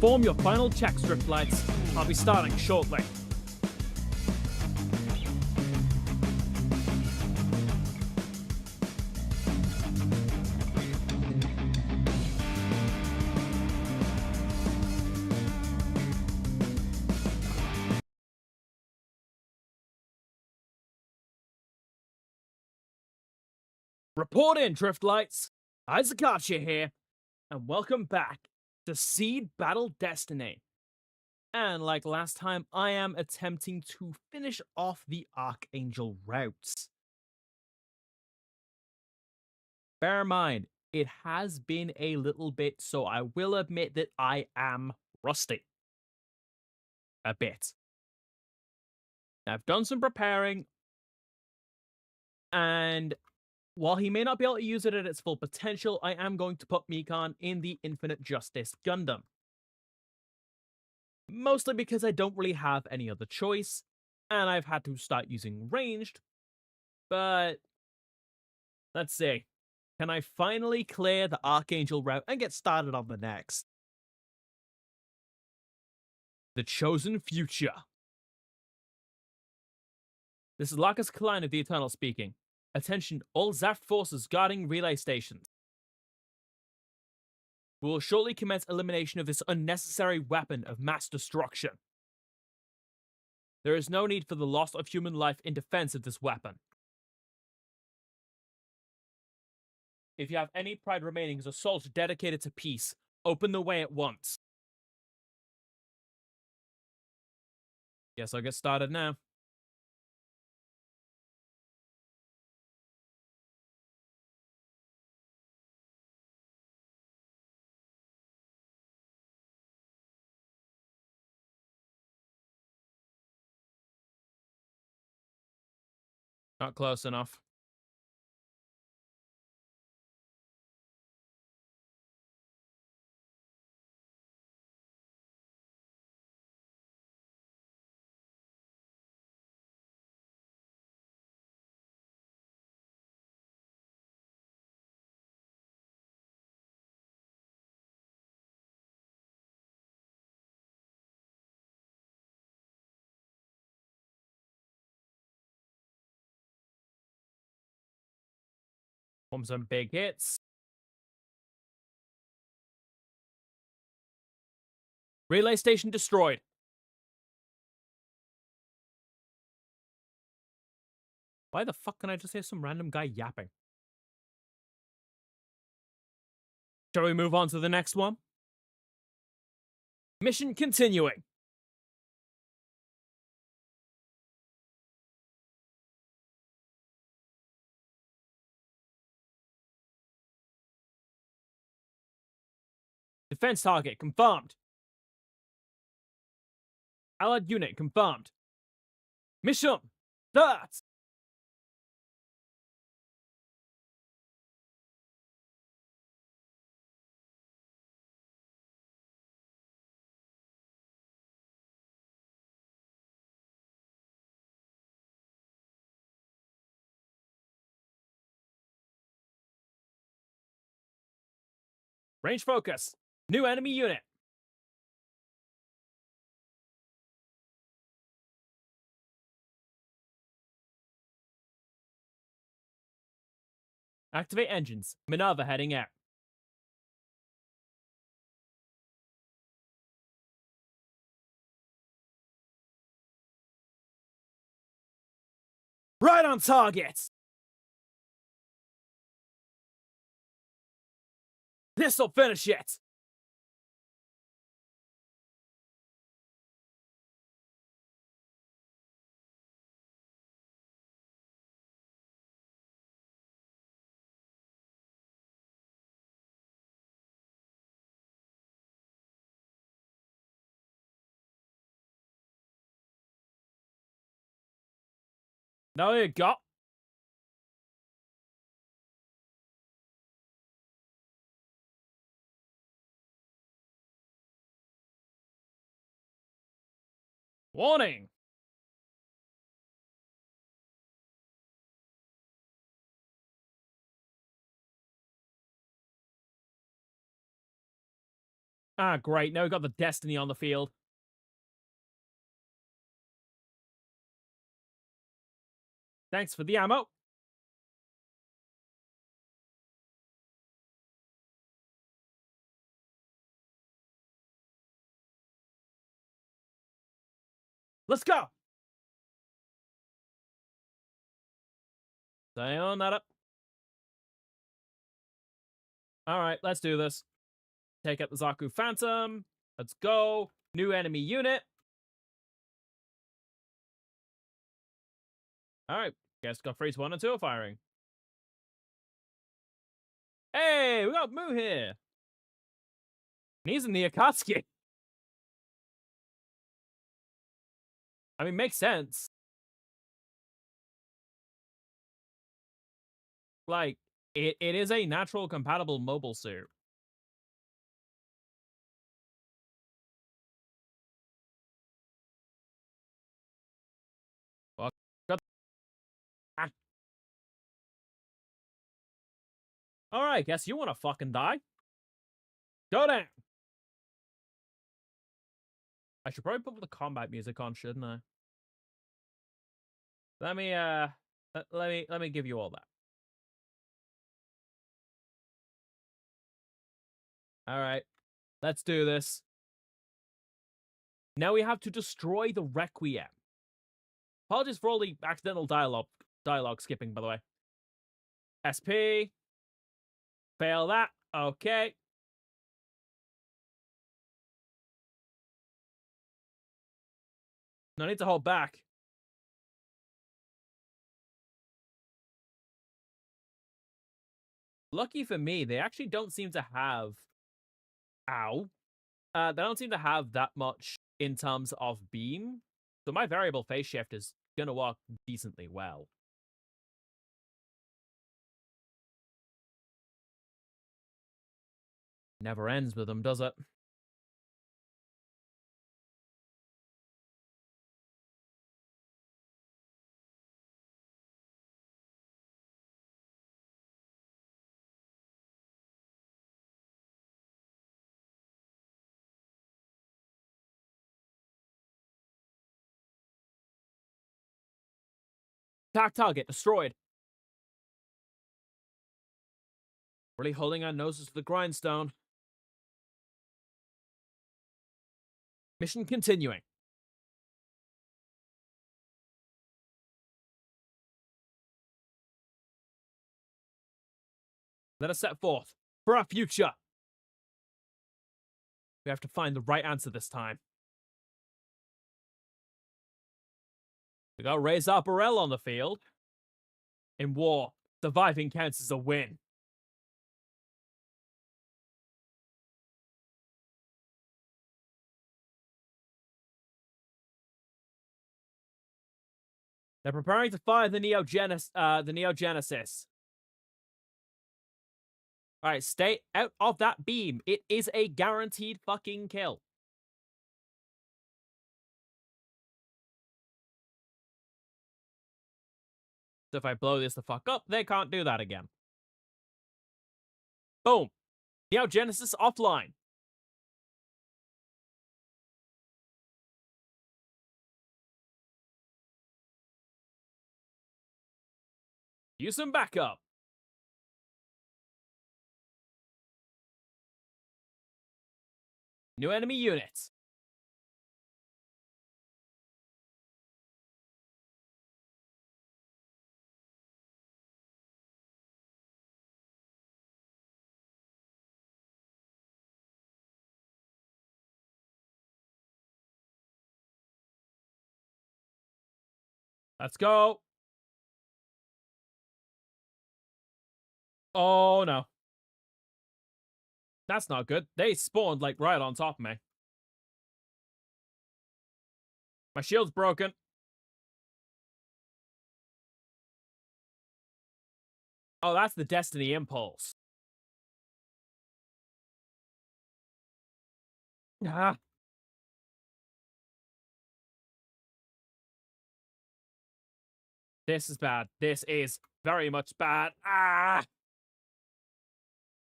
Perform your final checks, Drift Lights. I'll be starting shortly. Report in, Drift Lights. Isaac Archer here, and welcome back to Seed Battle Destiny. And like last time, I am attempting to finish off the Archangel Route. Bear in mind, it has been a little bit, so I will admit that I am rusty. A bit. I've done some preparing, and while he may not be able to use it at its full potential, I am going to put Mikan in the Infinite Justice Gundam. Mostly because I don't really have any other choice, and I've had to start using ranged, but let's see. Can I finally clear the Archangel route and get started on the next? The Chosen Future. This is Lacus Klein of the Eternal speaking. Attention all Zaft forces guarding relay stations. We will shortly commence elimination of this unnecessary weapon of mass destruction. There is no need for the loss of human life in defense of this weapon. If you have any pride remaining as a soldier dedicated to peace, open the way at once. Guess I'll get started now. Not close enough. From some big hits. Relay station destroyed. Why the fuck can I just hear some random guy yapping? Shall we move on to the next one? Mission continuing. Defense target confirmed. Allied unit confirmed. Mission start. Range focus. New enemy unit. Activate engines. Minerva heading out. Right on target. This'll finish it. Now you go. Warning. Ah, great. Now we got the Destiny on the field. Thanks for the ammo. Let's go. Sayonara. All right, let's do this. Take out the Zaku Phantom. Let's go. New enemy unit. All right. Guess got phase 1 and 2 firing. Hey, we got Moo here. And he's in the Akatsuki. I mean, makes sense. Like, it is a natural compatible mobile suit. Fuck. Ah. Alright, guess you wanna fucking die? Go down! I should probably put the combat music on, shouldn't I? Let me give you all that. Alright. Let's do this. Now we have to destroy the Requiem. Apologies for all the accidental dialogue skipping, by the way. SP. Fail that. Okay. No need to hold back. Lucky for me, they actually don't seem to have... Ow. They don't seem to have that much in terms of beam. So my variable phase shift is gonna work decently well. Never ends with them, does it? Attack target destroyed. Really holding our noses to the grindstone. Mission continuing. Let us set forth for our future. We have to find the right answer this time. We got Reza Burrell on the field. In war, surviving counts as a win. They're preparing to fire the Neogenesis. Alright, stay out of that beam. It is a guaranteed fucking kill. So if I blow this the fuck up, they can't do that again. Boom. Neogenesis offline. Use some backup. New enemy units. Let's go. Oh no. That's not good. They spawned like right on top of me. My shield's broken. Oh, that's the Destiny Impulse. Ah. This is bad. This is very much bad. Ah!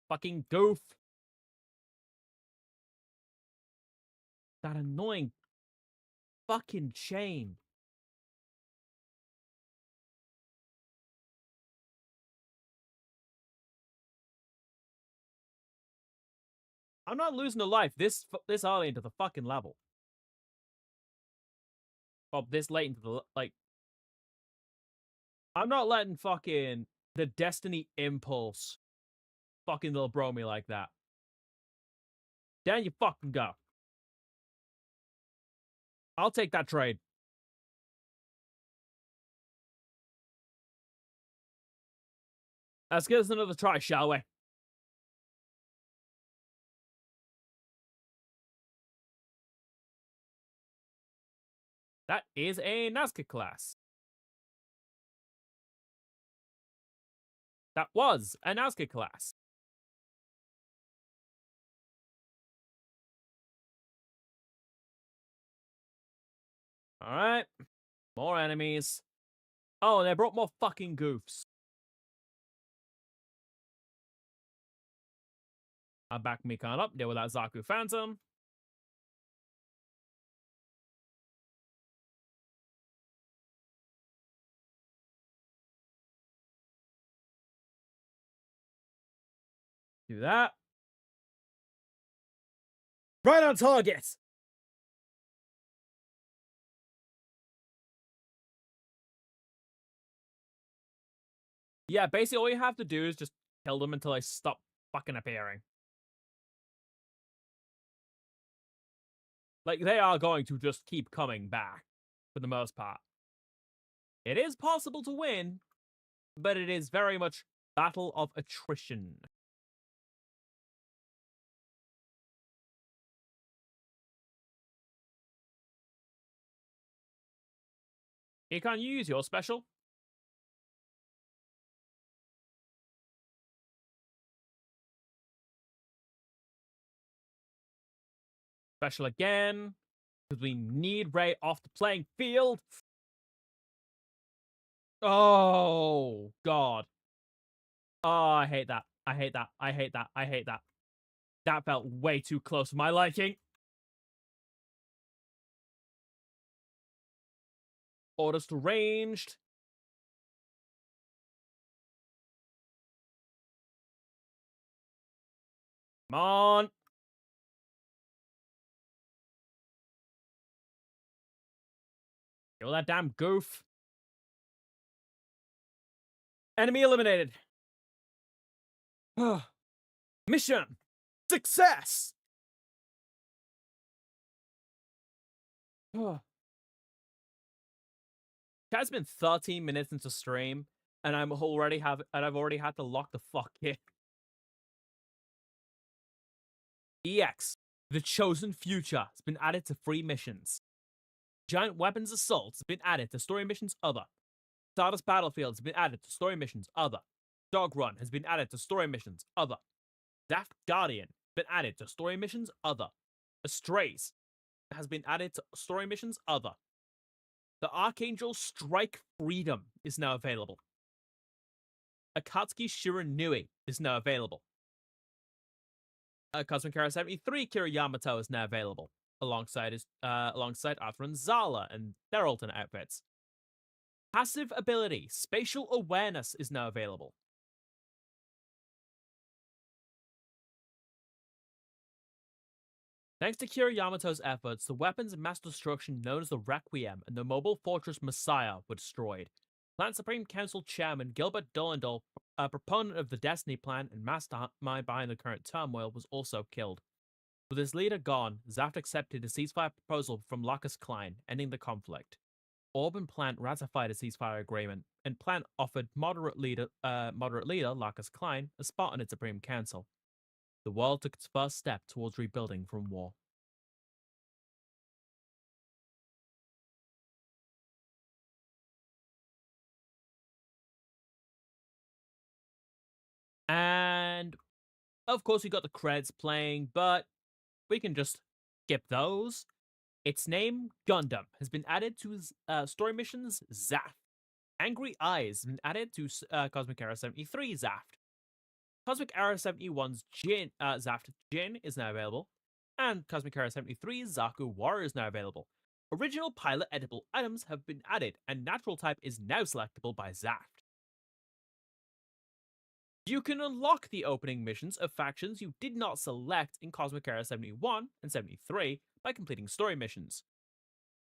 Fucking goof. That annoying fucking chain. I'm not losing a life this early into the fucking level. Oh, this late into the like. I'm not letting fucking the Destiny impulse fucking little bro me like that. Down you fucking go. I'll take that trade. Let's give us another try, shall we? That is a Nazca class. That was a Nazca class. Alright. More enemies. Oh, and they brought more fucking goofs. I'll back Mikan up, deal with that Zaku Phantom. Do that. Right on target! Yeah, basically all you have to do is just kill them until they stop fucking appearing. Like, they are going to just keep coming back, for the most part. It is possible to win, but it is very much battle of attrition. You can't use your special. Special again, because we need Ray off the playing field. Oh, God. Oh, I hate that. I hate that. I hate that. I hate that. That felt way too close for my liking. Orders to ranged. Come on. Kill that damn goof. Enemy eliminated. Mission success. It's been 13 minutes into stream, and I've already had to lock the fuck in. EX, the Chosen Future, has been added to free missions. Giant Weapons Assault has been added to story missions other. Stardust Battlefield has been added to story missions other. Dog Run has been added to story missions other. Daft Guardian has been added to story missions other. Astrays has been added to story missions other. The Archangel Strike Freedom is now available. Akatsuki Shiranui is now available. Cosmic Hero 73 Kira Yamato is now available, alongside Arthur and Zala and their alternate outfits. Passive ability, Spatial Awareness, is now available. Thanks to Kira Yamato's efforts, the weapons of mass destruction known as the Requiem and the mobile fortress Messiah were destroyed. Clan Supreme Council Chairman Gilbert Dullendal, a proponent of the Destiny Plan and mastermind behind the current turmoil, was also killed. With his leader gone, Zaft accepted a ceasefire proposal from Lacus Klein, ending the conflict. Orb and Plant ratified a ceasefire agreement, and Plant offered moderate leader Lacus Klein a spot on its Supreme Council. The world took its first step towards rebuilding from war. And of course, we got the credits playing, but we can just skip those. Its name, Gundam, has been added to story missions Zaft. Angry Eyes has been added to Cosmic Era 73 Zaft. Cosmic Era 71's Zaft Jin is now available. And Cosmic Hero 73 Zaku Warrior is now available. Original pilot edible items have been added, and natural type is now selectable by Zaft. You can unlock the opening missions of factions you did not select in Cosmic Era 71 and 73 by completing story missions.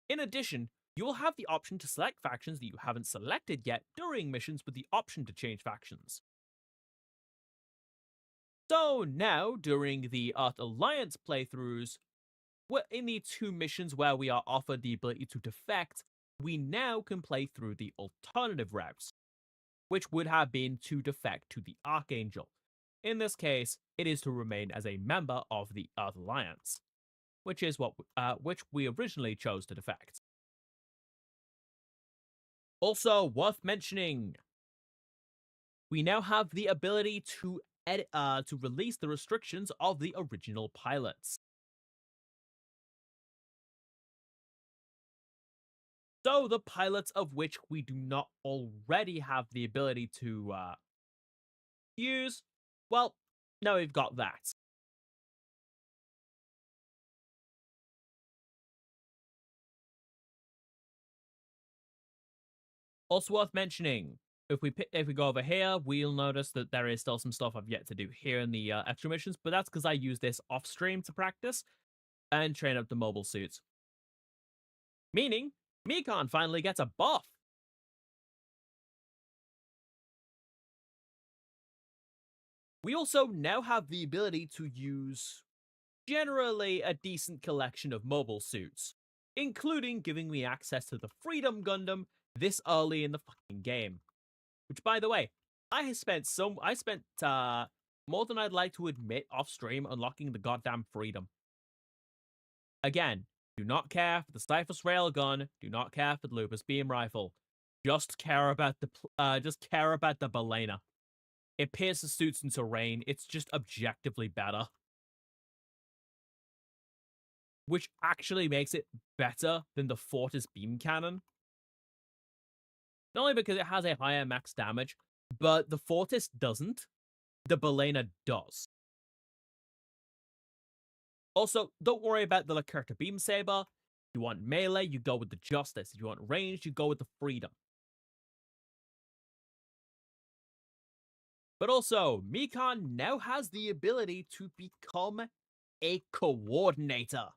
In addition, you will have the option to select factions that you haven't selected yet during missions with the option to change factions. So now, during the Earth Alliance playthroughs, in the two missions where we are offered the ability to defect, we now can play through the alternative routes, which would have been to defect to the Archangel. In this case, it is to remain as a member of the Earth Alliance, which is which we originally chose to defect. Also worth mentioning, we now have the ability to release the restrictions of the original pilots. So the pilots of which we do not already have the ability to use, well, now we've got that. Also worth mentioning, if we go over here, we'll notice that there is still some stuff I've yet to do here in the extra missions, but that's because I use this off stream to practice and train up the mobile suits. Meaning, Mikan finally gets a buff. We also now have the ability to use generally a decent collection of mobile suits, including giving me access to the Freedom Gundam this early in the fucking game. Which, by the way, I spent more than I'd like to admit off stream unlocking the goddamn Freedom. Again, do not care for the Cyphus Railgun, do not care for the Lupus Beam Rifle. Just care about the Balena. It pierces suits in terrain, it's just objectively better. Which actually makes it better than the Fortis Beam Cannon. Not only because it has a higher max damage, but the Fortis doesn't. The Balena does. Also, don't worry about the Lacerta Beam Saber. If you want melee, you go with the Justice. If you want range, you go with the Freedom. But also, Mikan now has the ability to become a coordinator.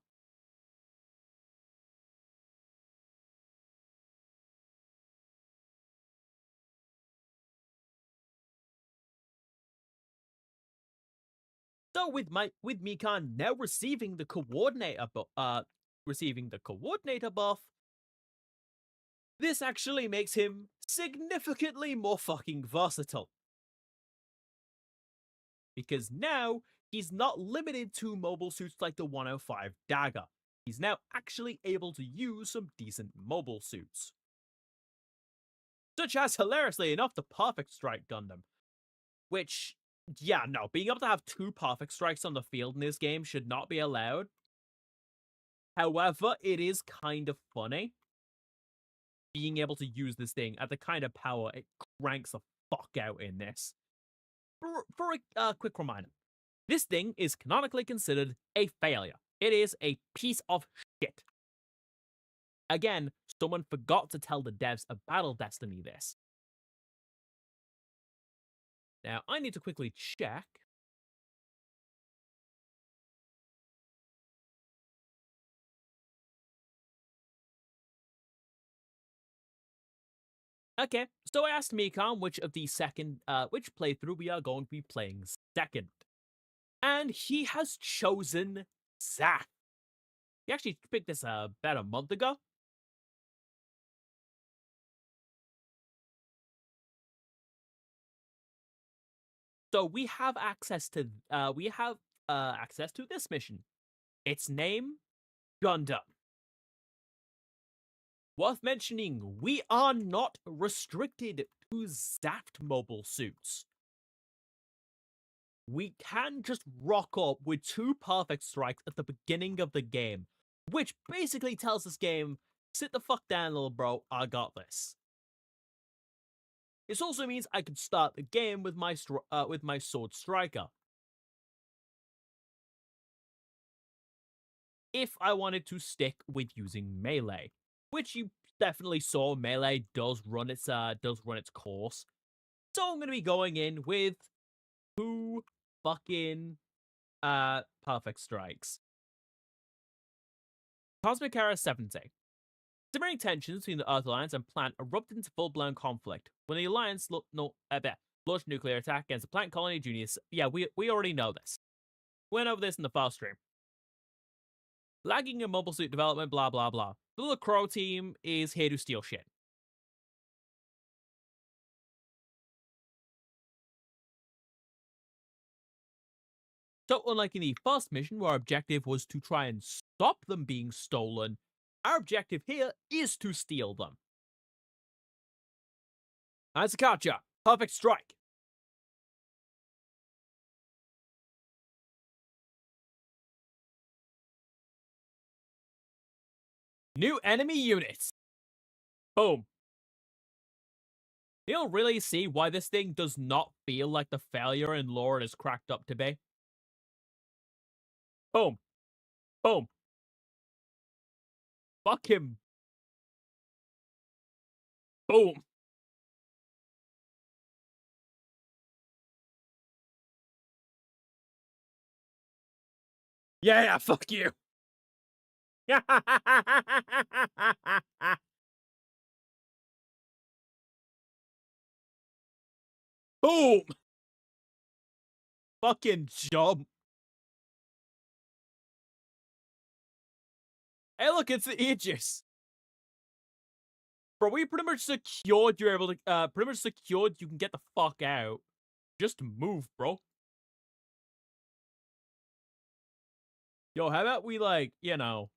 So with Mikan now receiving the coordinator buff, this actually makes him significantly more fucking versatile. Because now he's not limited to mobile suits like the 105 Dagger. He's now actually able to use some decent mobile suits. Such as, hilariously enough, the Perfect Strike Gundam. Which, yeah, no, being able to have 2 Perfect Strikes on the field in this game should not be allowed. However, it is kind of funny being able to use this thing at the kind of power it cranks the fuck out in this. For a quick reminder, this thing is canonically considered a failure. It is a piece of shit. Again, someone forgot to tell the devs of Battle Destiny this. Now, I need to quickly check. Okay, so I asked Mikan which playthrough we are going to be playing second. And he has chosen Zath. He actually picked this about a month ago. So we have access to this mission. Its name, Gundam. Worth mentioning, we are not restricted to Zaft mobile suits. We can just rock up with 2 Perfect Strikes at the beginning of the game, which basically tells this game, sit the fuck down, little bro, I got this. This also means I could start the game with my Sword Striker. if I wanted to stick with using melee, which you definitely saw melee does run its course. So I'm gonna be going in with two fucking perfect strikes. Cosmic Era 70. Simmering tensions between the Earth Alliance and Plant erupted into full-blown conflict when the Alliance launched a nuclear attack against the Plant Colony Juniors. Yeah, we already know this. Went over this in the first stream. Lagging in mobile suit development, blah blah blah. The little Crow team is here to steal shit. So unlike in the first mission, where our objective was to try and stop them being stolen, our objective here is to steal them. Azakacha, perfect strike. New enemy units. Boom. You'll really see why this thing does not feel like the failure in lore it is cracked up to be. Boom. Boom. Fuck him. Boom. Yeah, fuck you. Boom. Fucking jump. Hey, look, it's the Aegis. Bro, we pretty much secured you're able to, pretty much secured you can get the fuck out. Just move, bro. Yo, how about we, like, you know,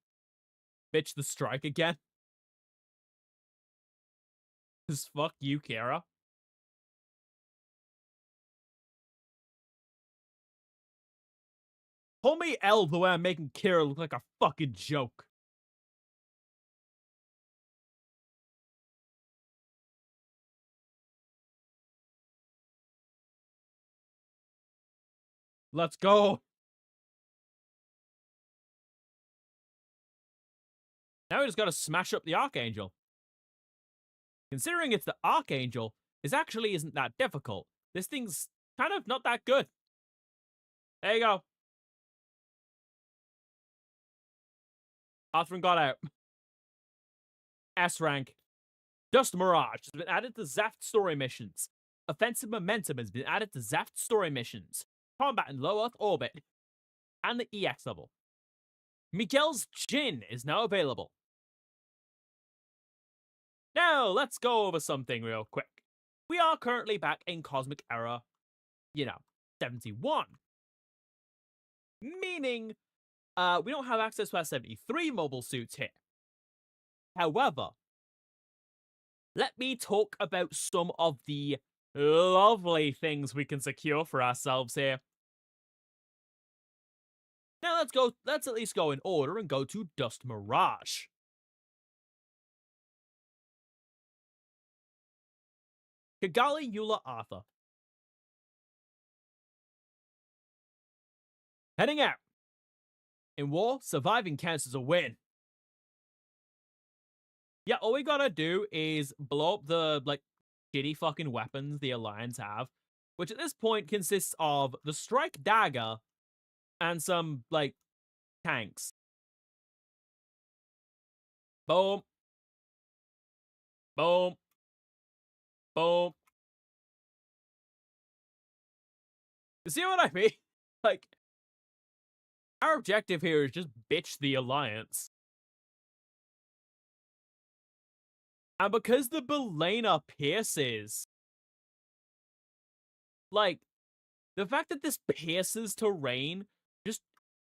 bitch the strike again? Cause fuck you, Kara. Call me L the way I'm making Kara look like a fucking joke. Let's go. Now we just gotta smash up the Archangel. Considering it's the Archangel, this actually isn't that difficult. This thing's kind of not that good. There you go. Arthur got out. S rank. Dust Mirage has been added to Zaft story missions. Offensive Momentum has been added to Zaft story missions. Combat in low Earth orbit. And the EX level. Miguel's Jin is now available. Now, let's go over something real quick. We are currently back in Cosmic Era, 71. Meaning, we don't have access to our 73 mobile suits here. However, let me talk about some of the lovely things we can secure for ourselves here. Now let's at least go in order and go to Dust Mirage. Kigali Eula Arthur. Heading out. In war, surviving counts as a win. Yeah, all we gotta do is blow up the, shitty fucking weapons the Alliance have, which at this point consists of the Strike Dagger and some, tanks. Boom. Boom. Boom. You see what I mean? Our objective here is just bitch the Alliance. And because the Belena pierces, the fact that this pierces terrain just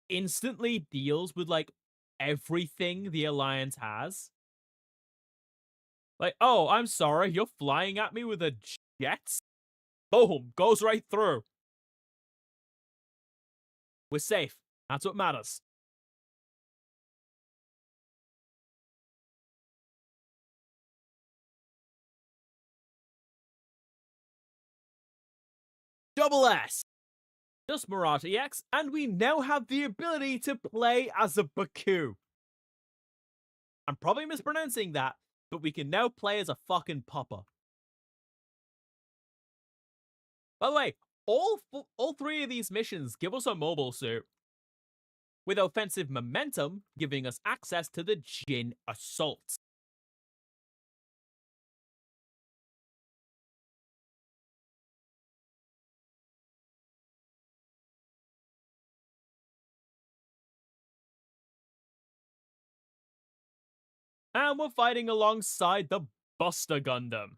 instantly deals with, everything the Alliance has. Oh, I'm sorry, you're flying at me with a jet? Boom, goes right through. We're safe. That's what matters. Double S. Just Mirage EX, and we now have the ability to play as a Baku. I'm probably mispronouncing that, but we can now play as a fucking popper. By the way, all three of these missions give us a mobile suit, with offensive momentum giving us access to the Jin Assault. And we're fighting alongside the Buster Gundam.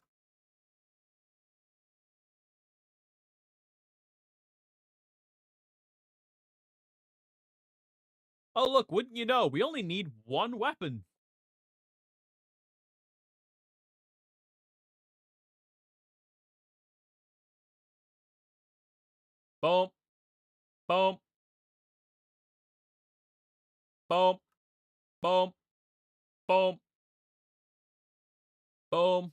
Oh look, wouldn't you know, we only need one weapon. Boom. Boom. Boom. Boom. Boom. Boom.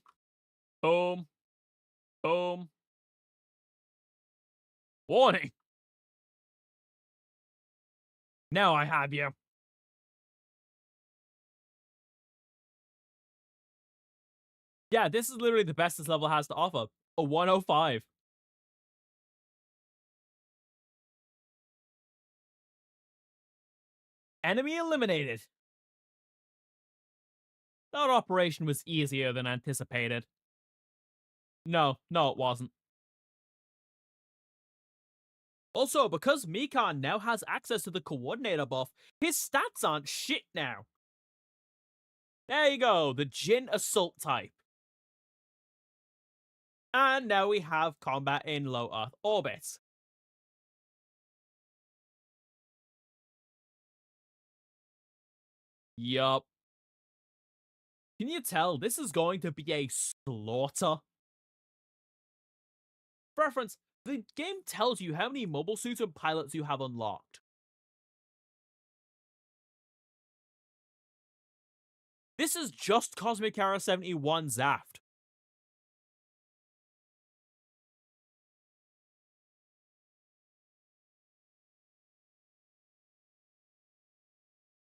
Boom. Boom. Warning. Now I have you. Yeah, this is literally the best this level has to offer. A 105. Enemy eliminated. That operation was easier than anticipated. No, it wasn't. Also, because Mikan now has access to the Coordinator buff, his stats aren't shit now. There you go, the Jin Assault type. And now we have combat in low Earth orbit. Yup. Can you tell this is going to be a slaughter? For reference, the game tells you how many mobile suits and pilots you have unlocked. This is just Cosmic Era 71 Zaft.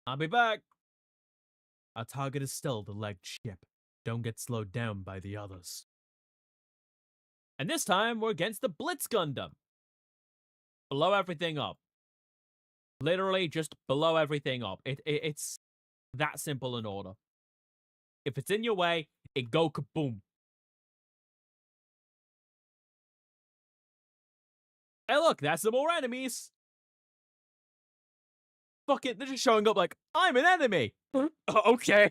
I'll be back. Our target is still the legged ship. Don't get slowed down by the others. And this time, we're against the Blitz Gundam. Blow everything up. Literally, just blow everything up. It's that simple in order. If it's in your way, it go kaboom. Hey look, that's some more enemies. Fuck it, they're just showing up like, I'm an enemy. Okay.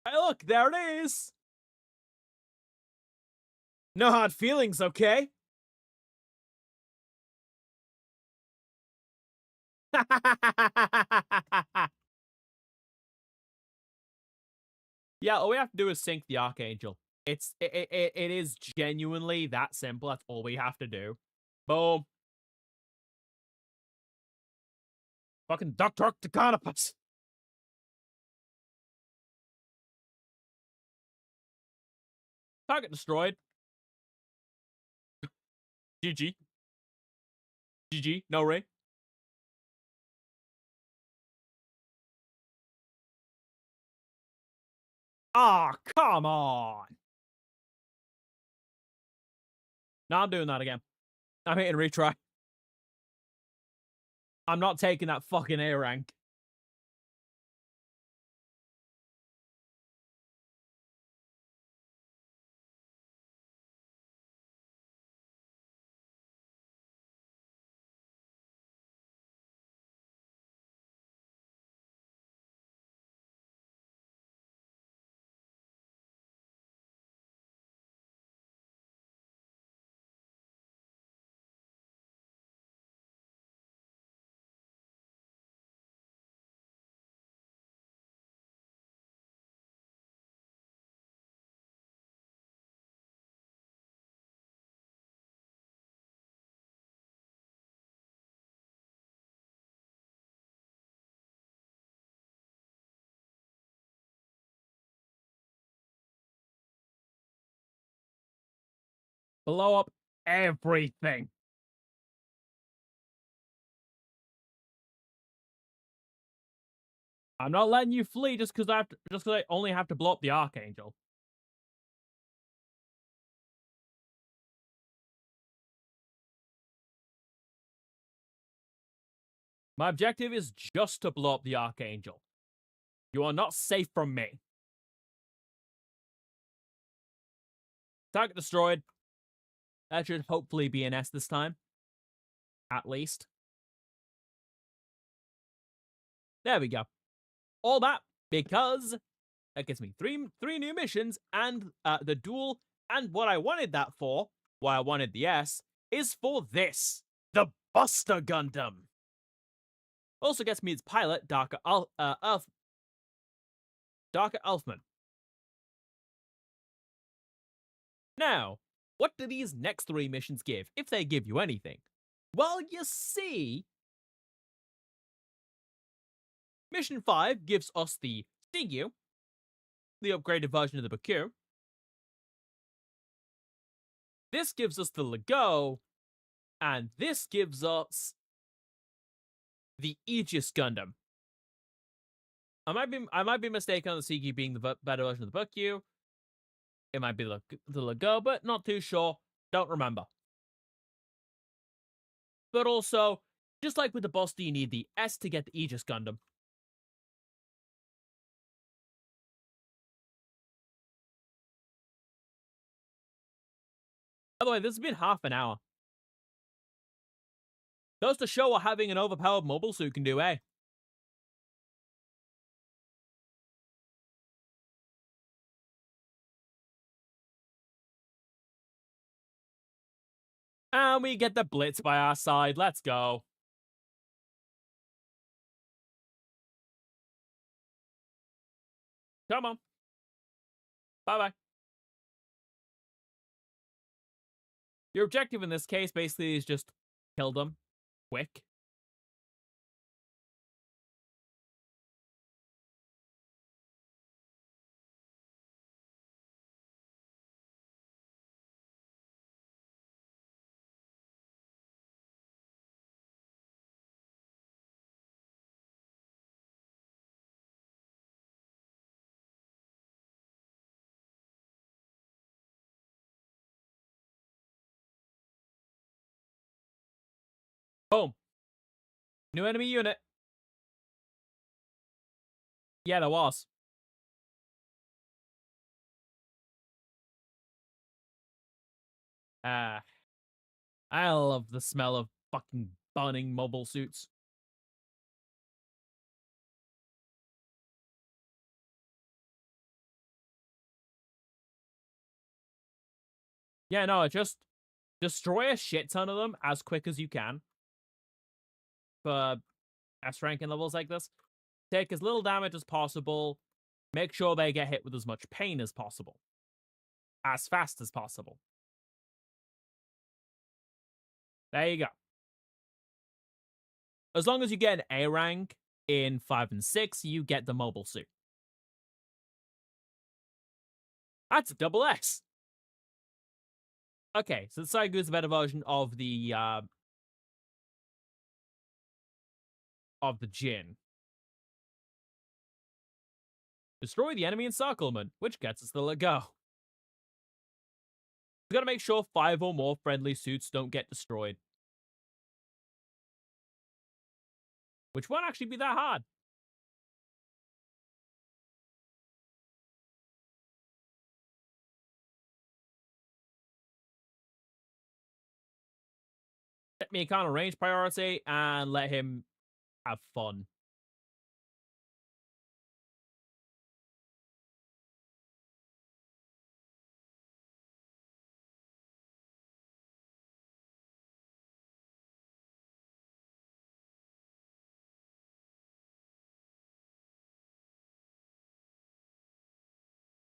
Hey look, there it is. No hard feelings, okay? Yeah, all we have to do is sink the Archangel. It is genuinely that simple. That's all we have to do. Boom. Fucking Duck the Canopus. Target destroyed. GG. GG. No ring. Ah, come on. No, I'm doing that again. I'm hitting retry. I'm not taking that fucking A rank. Blow up everything. I'm not letting you flee just because I only have to blow up the Archangel. My objective is just to blow up the Archangel. You are not safe from me. Target destroyed. That should hopefully be an S this time. At least. There we go. All that because that gives me three new missions and the duel. And what I wanted that for, why I wanted the S, is for this. The Buster Gundam. Also gets me its pilot, Darker Elfman. Now, what do these next three missions give, if they give you anything? Well, you see, Mission 5 gives us the Seagyu, the upgraded version of the Baku. This gives us the Lego, and this gives us the Aegis Gundam. I might be mistaken on the Seagyu being the better version of the Baku. It might be the Lego, but not too sure. Don't remember. But also, just like with the Buster, you need the S to get the Aegis Gundam. By the way, this has been half an hour. Goes to show what having an overpowered mobile suit can do, eh? And we get the Blitz by our side. Let's go. Come on. Bye-bye. Your objective in this case basically is just kill them quick. Boom. New enemy unit. Yeah, there was. I love the smell of fucking burning mobile suits. Yeah, no, just destroy a shit ton of them as quick as you can. For S ranking levels like this. Take as little damage as possible. Make sure they get hit with as much pain as possible. As fast as possible. There you go. As long as you get an A rank in 5 and 6, you get the mobile suit. That's a double S. Okay, so the Saigu is a better version of the Jin. Destroy the enemy encirclement, which gets us the Lego. We gotta make sure 5 or more friendly suits don't get destroyed. Which won't actually be that hard. Set me a kind of range priority and let him have fun.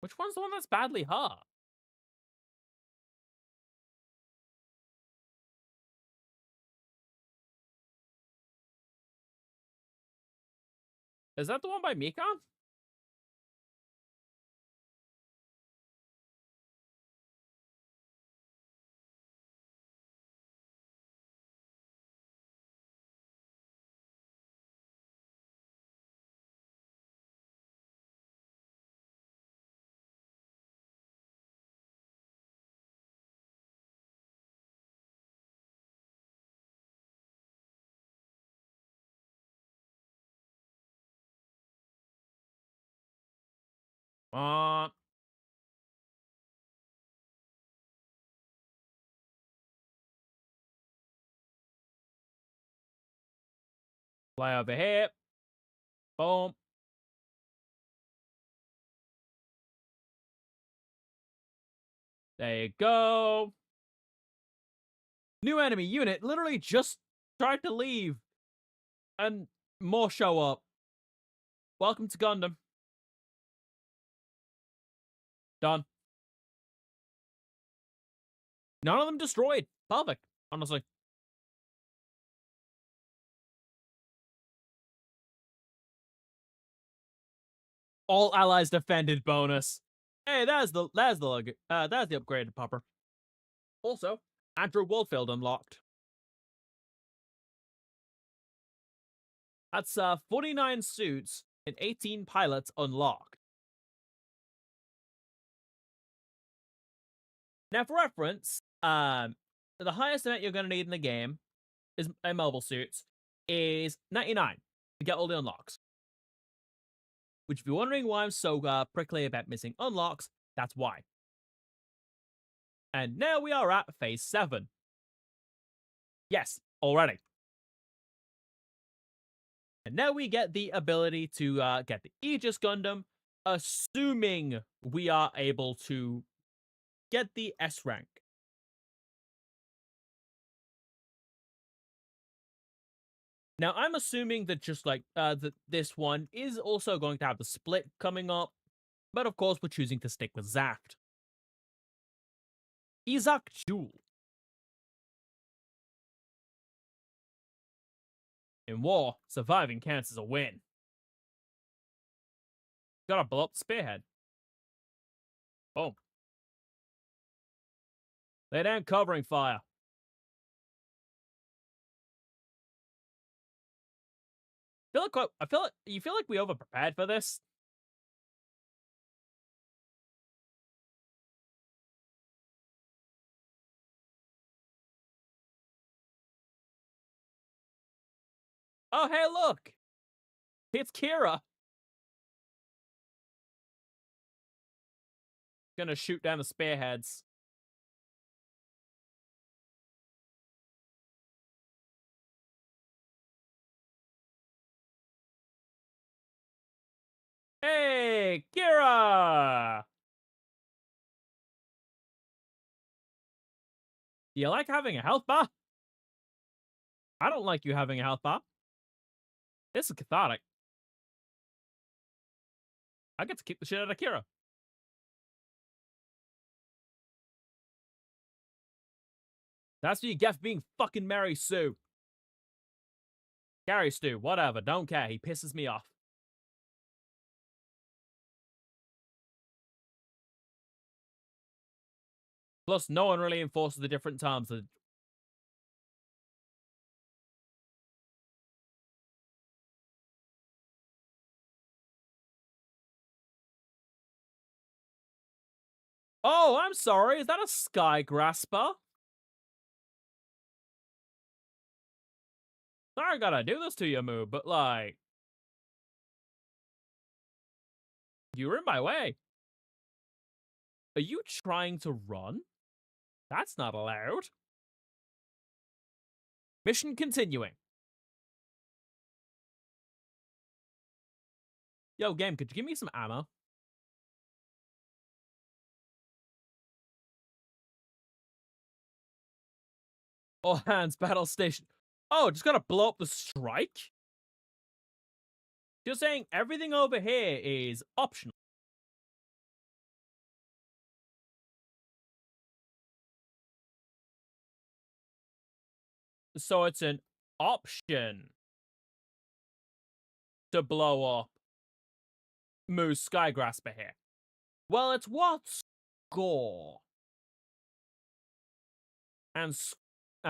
Which one's the one that's badly hurt? Is that the one by Mikan? on. Fly over here. Boom. There you go. New enemy unit literally just tried to leave. And more show up. Welcome to Gundam. Done. None of them destroyed. Perfect, honestly. All allies defended bonus. Hey, that's the upgraded popper. Also, Andrew Woolfield unlocked. That's 49 suits and 18 pilots unlocked. Now, for reference, the highest amount you're going to need in the game is mobile suits is 99 to get all the unlocks. Which, if you're wondering why I'm so prickly about missing unlocks, that's why. And now we are at Phase 7. Yes, already. And now we get the ability to get the Aegis Gundam, assuming we are able to get the S rank. Now, I'm assuming that just like that this one is also going to have the split coming up, but of course we're choosing to stick with Zaft. Isaac Jewel. In war, surviving counts as a win. Gotta blow up the spearhead. Boom. Lay down covering fire. You feel like we overprepared for this. Oh, hey, look! It's Kira. Gonna shoot down the spearheads. Hey, Kira! You like having a health bar? I don't like you having a health bar. This is cathartic. I get to kick the shit out of Kira. That's what you get for being fucking Mary Sue. Gary Stu, whatever, don't care. He pisses me off. Plus, no one really enforces the different terms. Oh, I'm sorry. Is that a Sky Grasper? Sorry I gotta do this to you, Moo, but like... You were in my way. Are you trying to run? That's not allowed. Mission continuing. Yo, game, could you give me some ammo? All hands, battle station. Oh, just gotta blow up the strike? You're saying everything over here is optional. So it's an option to blow up Moose Skygrasper here. Well, it's what score. And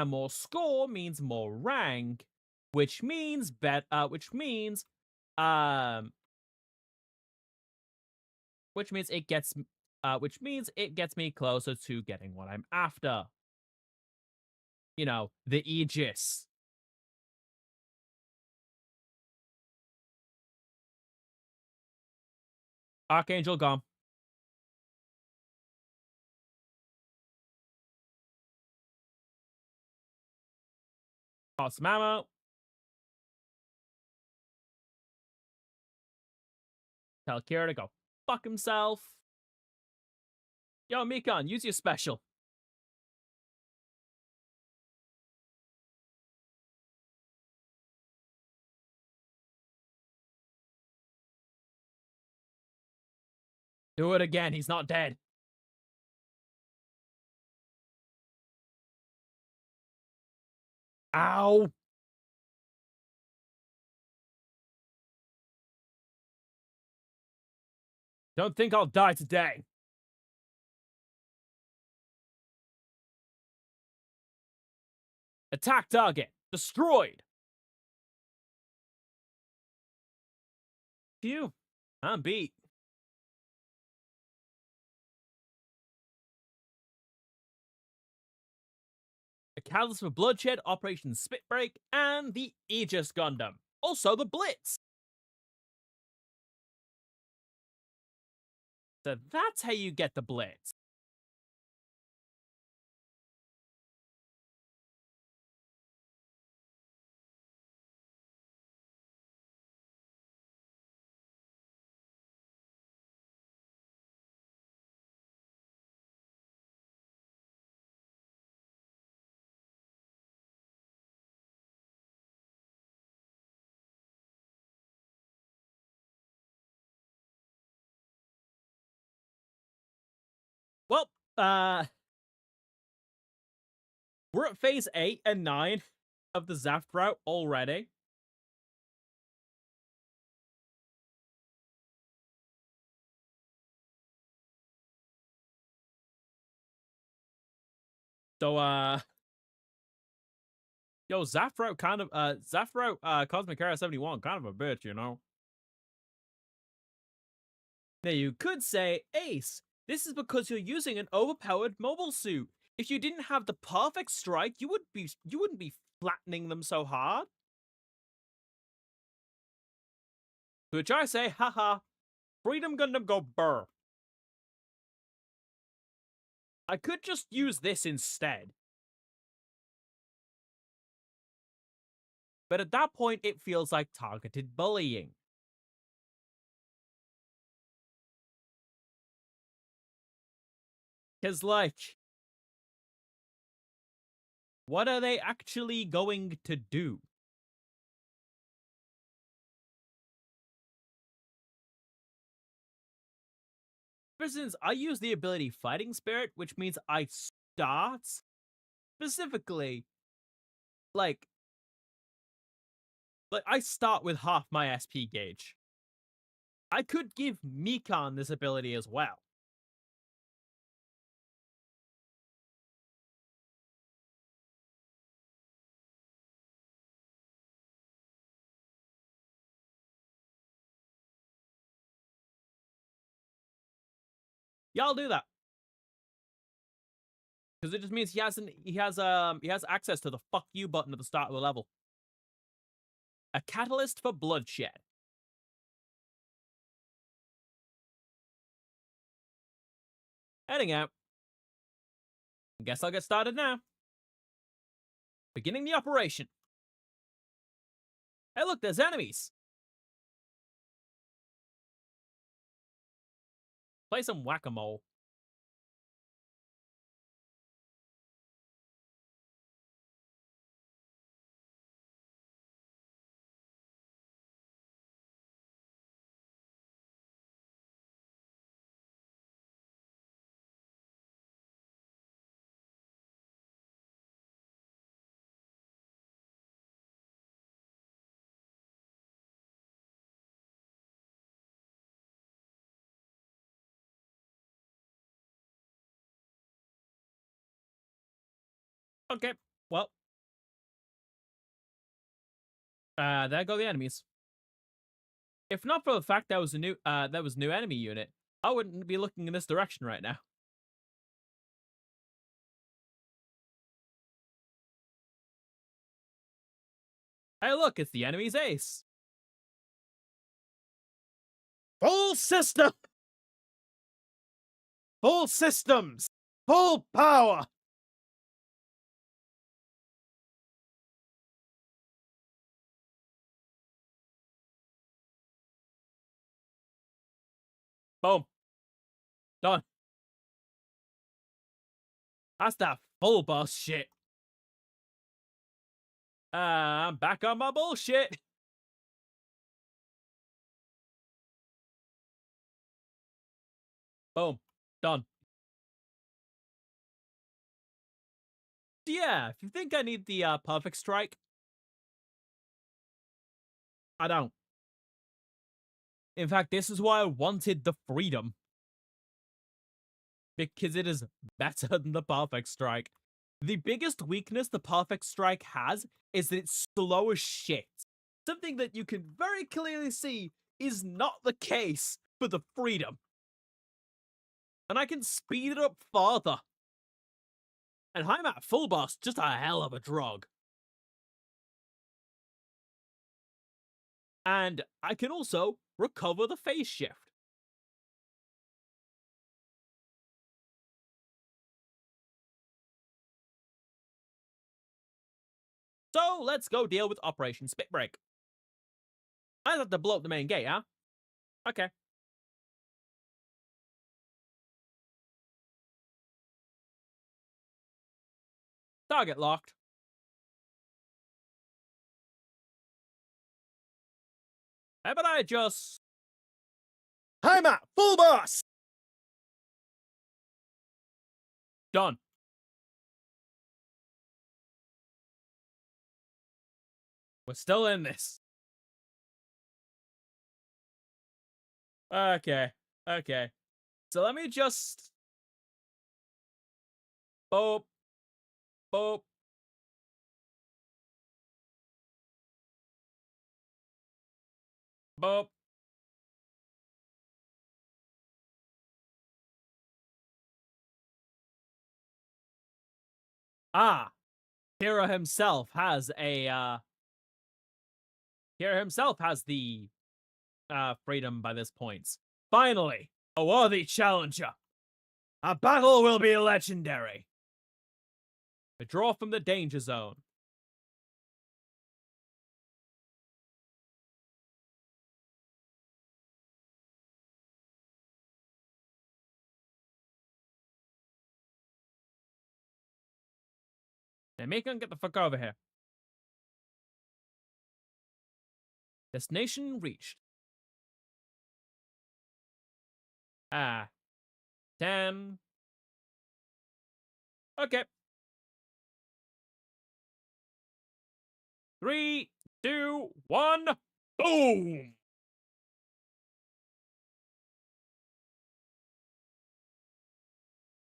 more score means more rank, which means which means it gets me closer to getting what I'm after. You know, the Aegis. Archangel gone. Got some ammo. Tell Kira to go fuck himself. Yo, Mikan, use your special. Do it again. He's not dead. Ow. Don't think I'll die today. Attack target. Destroyed. Phew. I'm beat. A Catalyst for Bloodshed, Operation Spitbreak, and the Aegis Gundam. Also the Blitz. So that's how you get the Blitz. Well, we're at phase 8 and 9 of the Zaft route already. So, yo, Zaft route Cosmic Era 71, kind of a bitch, you know? Now, you could say, Ace, this is because you're using an overpowered mobile suit. If you didn't have the perfect strike, you wouldn't be flattening them so hard. To which I say, haha, Freedom Gundam go burr. I could just use this instead. But at that point, it feels like targeted bullying. Because, like, what are they actually going to do? For instance, I use the ability Fighting Spirit, which means I start specifically, like I start with half my SP gauge. I could give Mikan this ability as well. Yeah, I'll do that. Because it just means he has access to the fuck you button at the start of the level. A catalyst for bloodshed. Heading out. Guess I'll get started now. Beginning the operation. Hey look, there's enemies! Play some whack-a-mole. Okay, well. There go the enemies. If not for the fact that was a new enemy unit, I wouldn't be looking in this direction right now. Hey look, it's the enemy's ace. Full system! Full systems! Full power! Boom. Done. That's that full boss shit. I'm back on my bullshit. Boom. Done. Yeah, if you think I need the perfect strike, I don't. In fact, this is why I wanted the freedom. Because it is better than the perfect strike. The biggest weakness the perfect strike has is that it's slow as shit. Something that you can very clearly see is not the case for the freedom. And I can speed it up farther. And I'm at full boss, just a hell of a drug. And I can also recover the phase shift. So let's go deal with Operation Spit Break. I have to blow up the main gate, huh? Okay. Target locked. How about I just... I'm at full boss! Done. We're still in this. Okay. Okay. So let me just... Boop. Boop. Boop. Ah. Hero himself has a, Hero himself has the, freedom by this point. Finally, a worthy challenger. Our battle will be legendary. Withdraw from the danger zone. Now, Macon, get the fuck over here. Destination reached. 10. Okay. 3, 2, 1. Boom!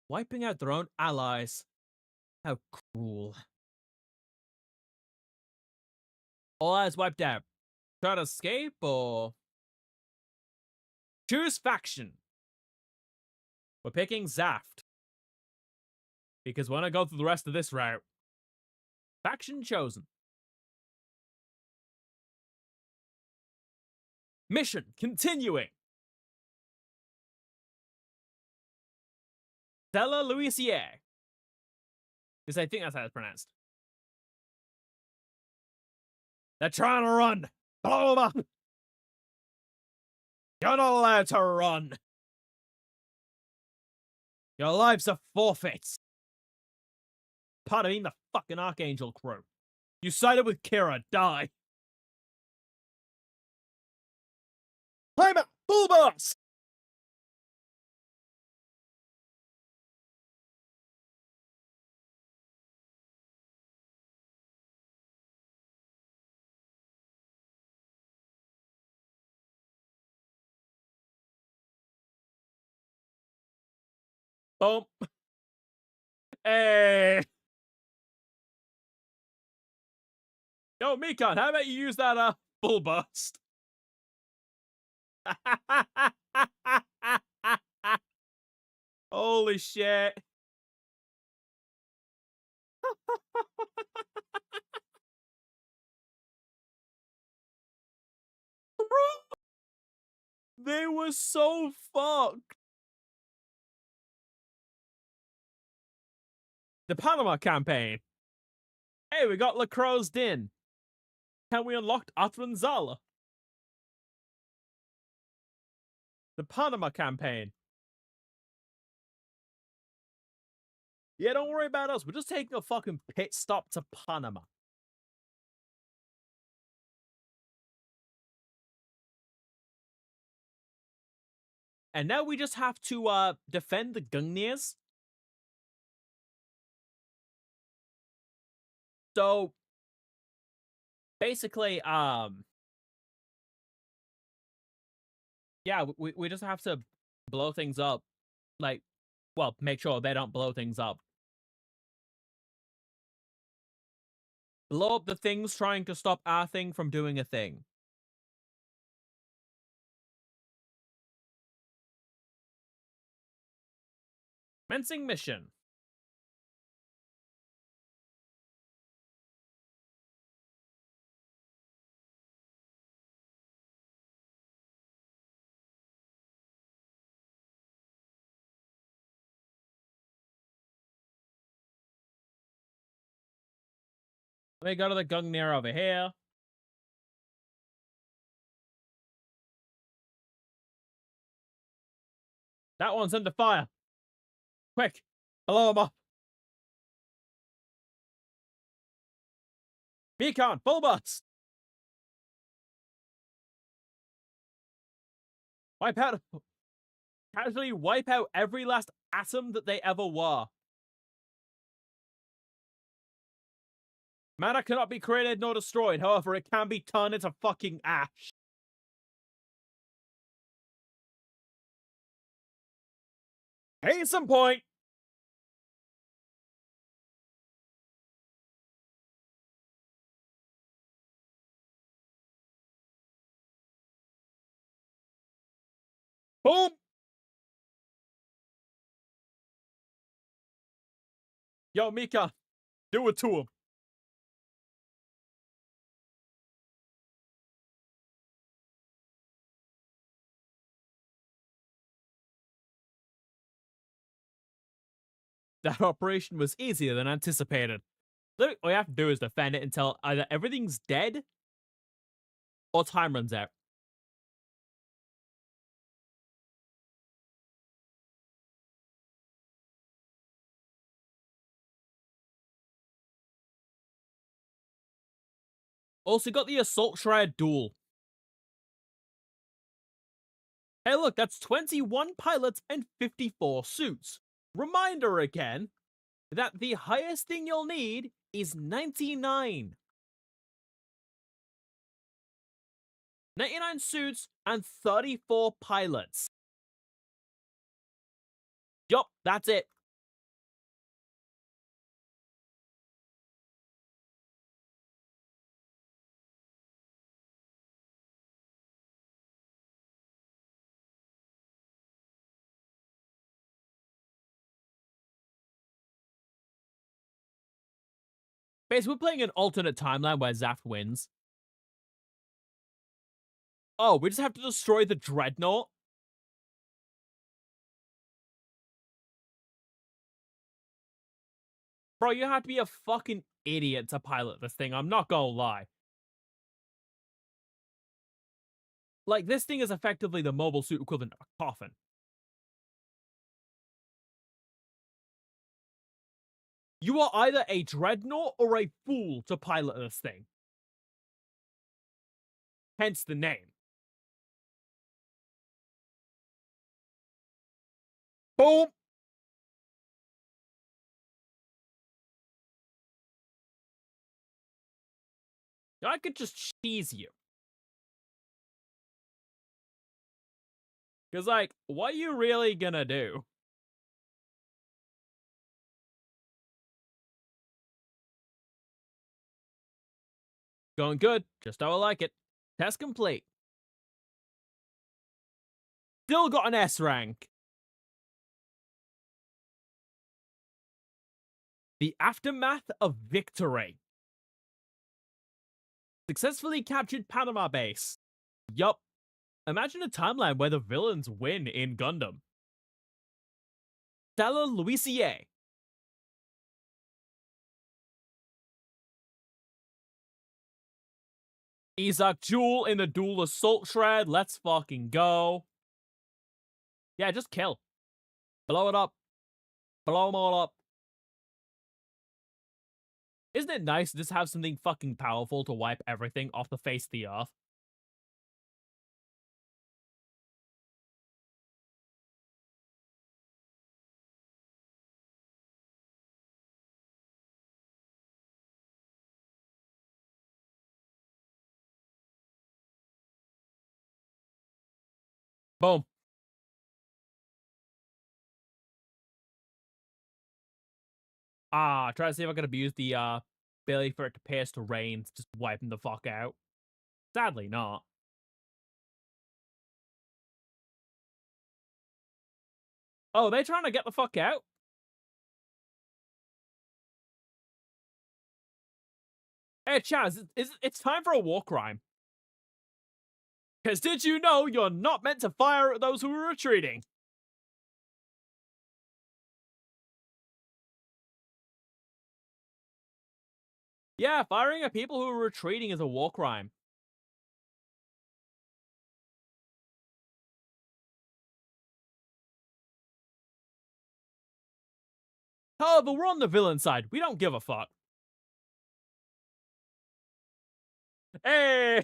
Wiping out their own allies. How cruel. All eyes wiped out. Try to escape or... Choose faction. We're picking Zaft. Because when I go through the rest of this route, faction chosen. Mission continuing. Stella Louisier. Because I think that's how it's pronounced. They're trying to run. Blow them up. You're not allowed to run. Your lives are forfeits. Part of being the fucking Archangel crew. You sided with Kira. Die. I'm a full boss. Boom. Hey. Yo, Mikan, how about you use that full burst? Holy shit. They were so fucked. The Panama campaign. Hey, we got Lacroix's Din. Can we unlock Atranzala? The Panama campaign. Yeah, don't worry about us. We're just taking a fucking pit stop to Panama. And now we just have to defend the Gungners. So basically, yeah, we just have to blow things up. Like, well, make sure they don't blow things up. Blow up the things trying to stop our thing from doing a thing. Commencing mission. Let me go to the Gungnir over here. That one's under fire. Quick, blow him up. Beacon, full bust. Wipe out. Casually wipe out every last atom that they ever were. Mana cannot be created nor destroyed, however, it can be turned into fucking ash. Case in point. Boom. Yo, Mika, do it to him. That operation was easier than anticipated. All you have to do is defend it until either everything's dead or time runs out. Also got the Assault Shroud duel. Hey look, that's 21 pilots and 54 suits. Reminder again that the highest thing you'll need is 99. 99 suits and 34 pilots. Yup, that's it. Basically, we're playing an alternate timeline where Zaft wins. Oh, we just have to destroy the Dreadnought? Bro, you have to be a fucking idiot to pilot this thing, I'm not gonna lie. Like, this thing is effectively the mobile suit equivalent of a coffin. You are either a Dreadnought or a fool to pilot this thing. Hence the name. Boom! I could just cheese you. Because, like, what are you really gonna do? Going good, just how I like it. Test complete. Still got an S rank. The aftermath of victory. Successfully captured Panama base. Yup. Imagine a timeline where the villains win in Gundam. Stella Louisier. Isaac Jewel in the dual assault shred. Let's fucking go. Yeah, just kill. Blow it up. Blow them all up. Isn't it nice to just have something fucking powerful to wipe everything off the face of the earth? Boom. Try to see if I can abuse the ability for it to pierce the rain, just wiping the fuck out. Sadly not. Oh, they trying to get the fuck out? Hey, Chaz, it's time for a war crime. Because did you know you're not meant to fire at those who are retreating? Yeah, firing at people who are retreating is a war crime. However, we're on the villain side. We don't give a fuck. Hey!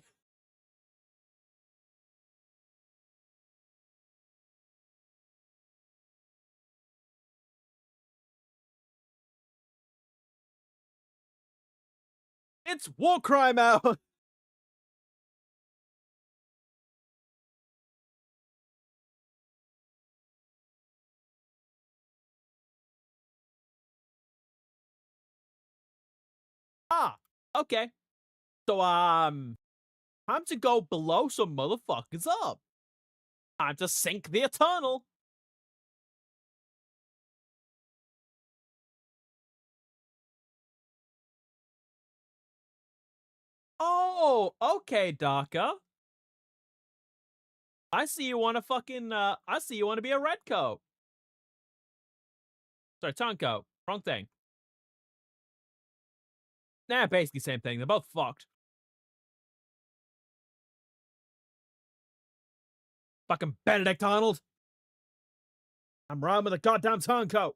It's war crime out! Okay. So, time to go blow some motherfuckers up. Time to sink the Eternal. Oh, okay, Daka. I see you want to fucking, I see you want to be a red coat. Sorry, Tonko. Wrong thing. Nah, basically same thing. They're both fucked. Fucking Benedict Arnold. I'm riding with a goddamn turncoat.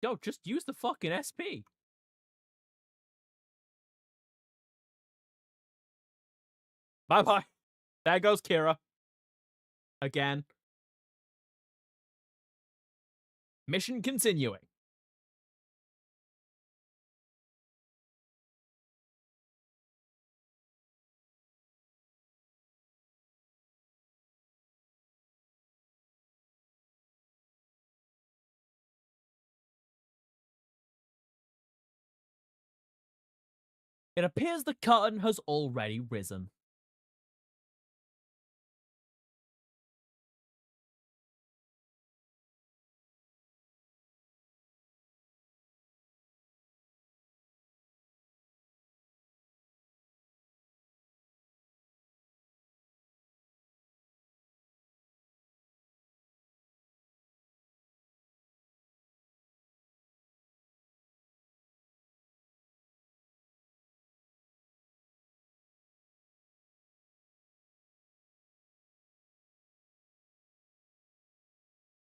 Yo, just use the fucking SP. Bye bye. There goes Kira. Again. Mission continuing. It appears the curtain has already risen.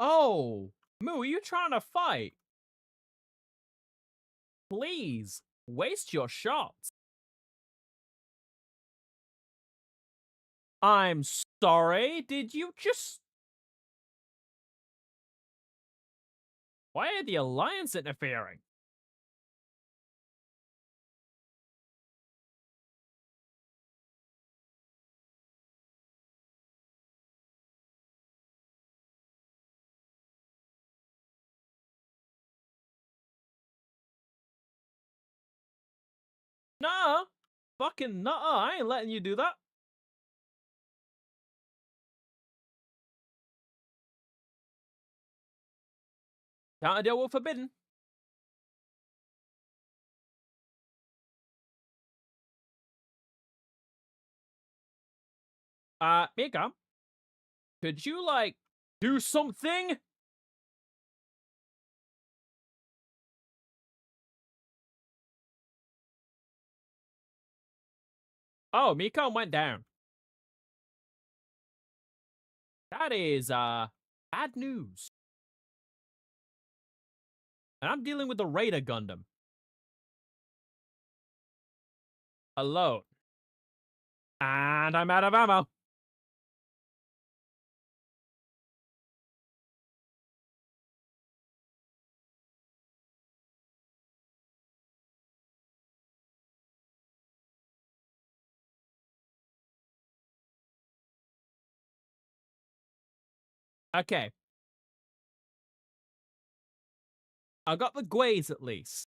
Oh, Moo, are you trying to fight? Please, waste your shots. I'm sorry, did you just... Why are the Alliance interfering? Nah, fucking nuh I ain't letting you do that. Counter deal with forbidden. Mika, could you, like, do something? Oh, Miko went down. That is, bad news. And I'm dealing with the Raider Gundam. Alone. And I'm out of ammo. Okay. I got the Gways at least.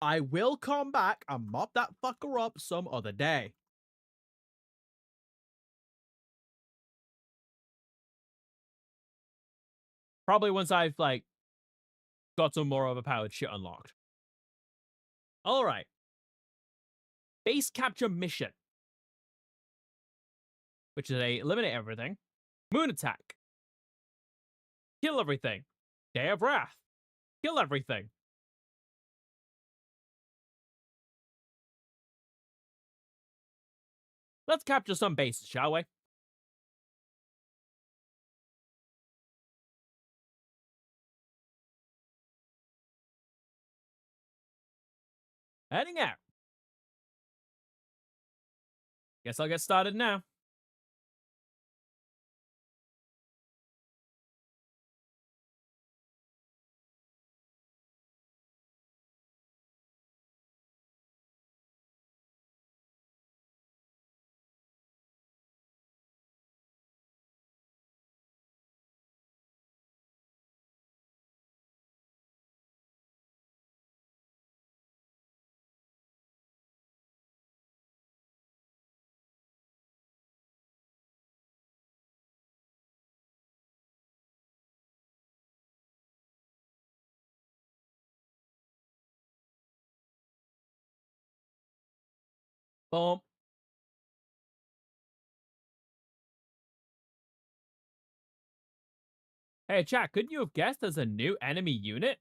I will come back and mop that fucker up some other day. Probably once I've, like, got some more overpowered shit unlocked. Alright. Base capture mission. Which is a eliminate everything. Moon attack. Kill everything. Day of Wrath. Kill everything. Let's capture some bases, shall we? Heading out. Guess I'll get started now. Boom. Hey, chat, couldn't you have guessed there's a new enemy unit?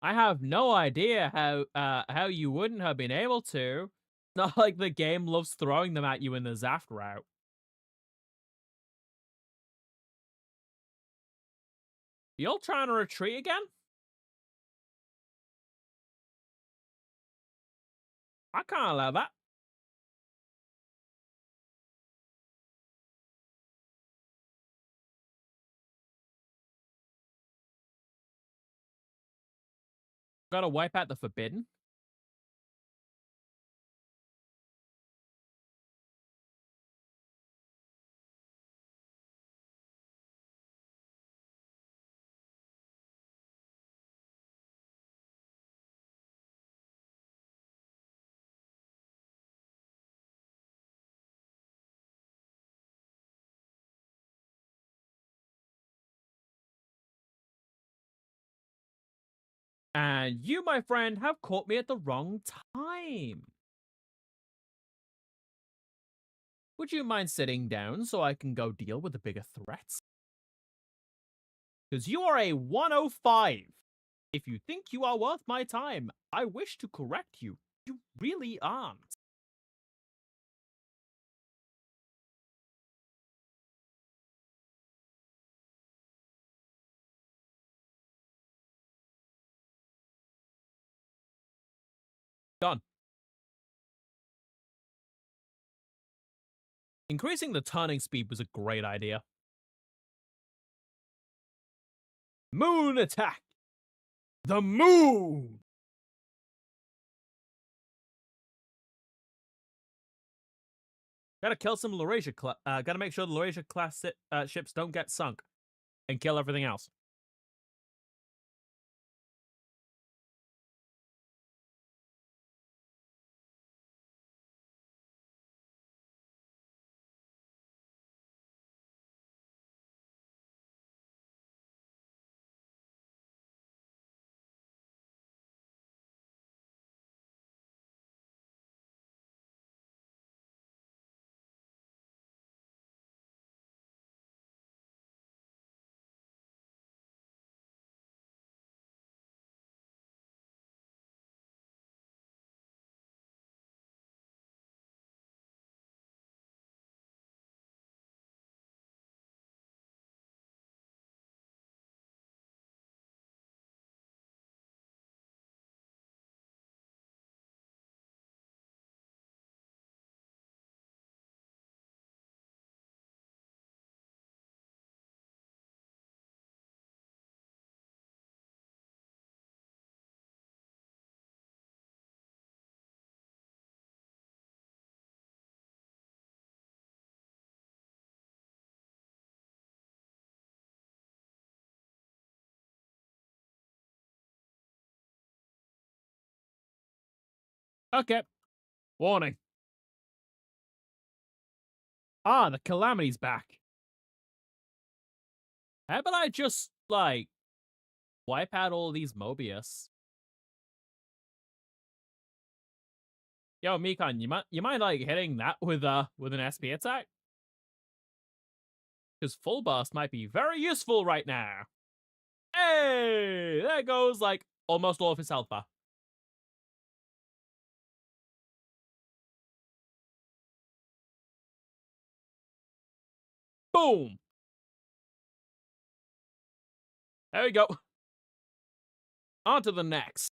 I have no idea how you wouldn't have been able to. Not like the game loves throwing them at you in the Zaft route. You all trying to retreat again? I can't allow that. Gotta wipe out the forbidden. And you, my friend, have caught me at the wrong time. Would you mind sitting down so I can go deal with the bigger threats? Because you are a 105. If you think you are worth my time, I wish to correct you. You really aren't. Done. Increasing the turning speed was a great idea. Moon attack! The moon! Gotta kill some Laurasia gotta make sure the Laurasia class ships don't get sunk. And kill everything else. Okay. Warning. Ah, the Calamity's back. How about I just, like, wipe out all these Mobius? Yo, Mikan, you mind like hitting that with an SP attack? Because full burst might be very useful right now. Hey, there goes like almost all of his health bar. Boom. There we go. On to the next.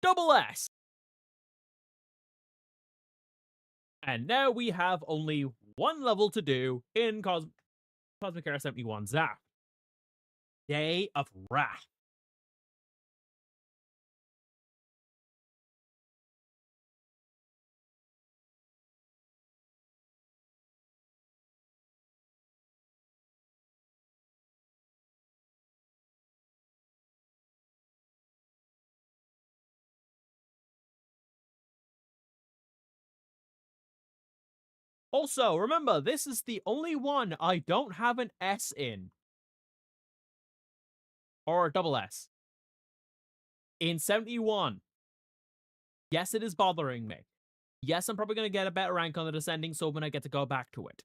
Double S. And now we have only one level to do in Cosmic Era 71 Zap. Day of Wrath. Also, remember, this is the only one I don't have an S in. Or a double S. In 71. Yes, it is bothering me. Yes, I'm probably going to get a better rank on the Descending Sword when I get to go back to it.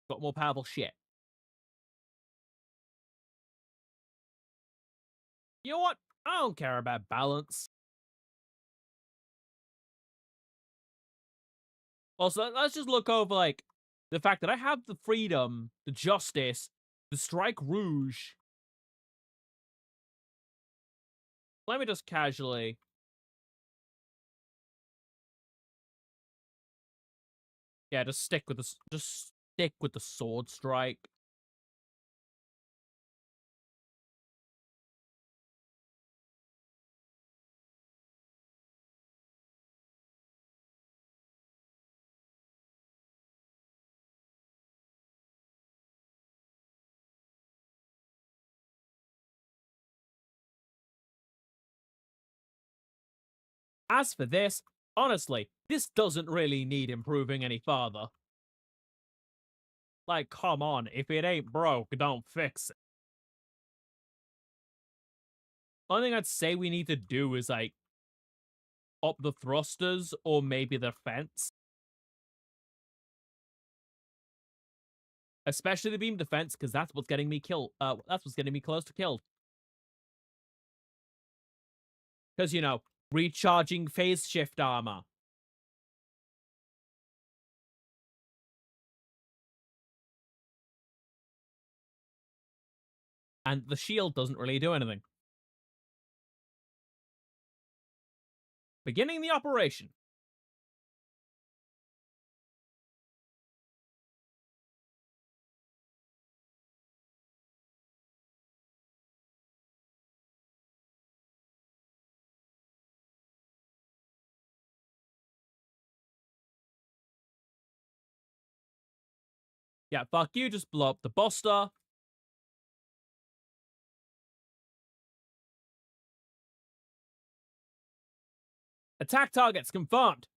Got more powerful shit. You know what? I don't care about balance. Also, let's just look over, like, the fact that I have the freedom, the justice, the strike rouge. Let me just casually. Yeah, just stick with the sword strike. As for this, honestly, this doesn't really need improving any further. Like, come on, if it ain't broke, don't fix it. Only thing I'd say we need to do is, like, up the thrusters or maybe the fence. Especially the beam defense, because that's what's getting me killed. That's what's getting me close to killed. Because, you know, recharging phase shift armor. And the shield doesn't really do anything. Beginning the operation. Yeah, fuck you, just blow up the Buster. Attack targets confirmed.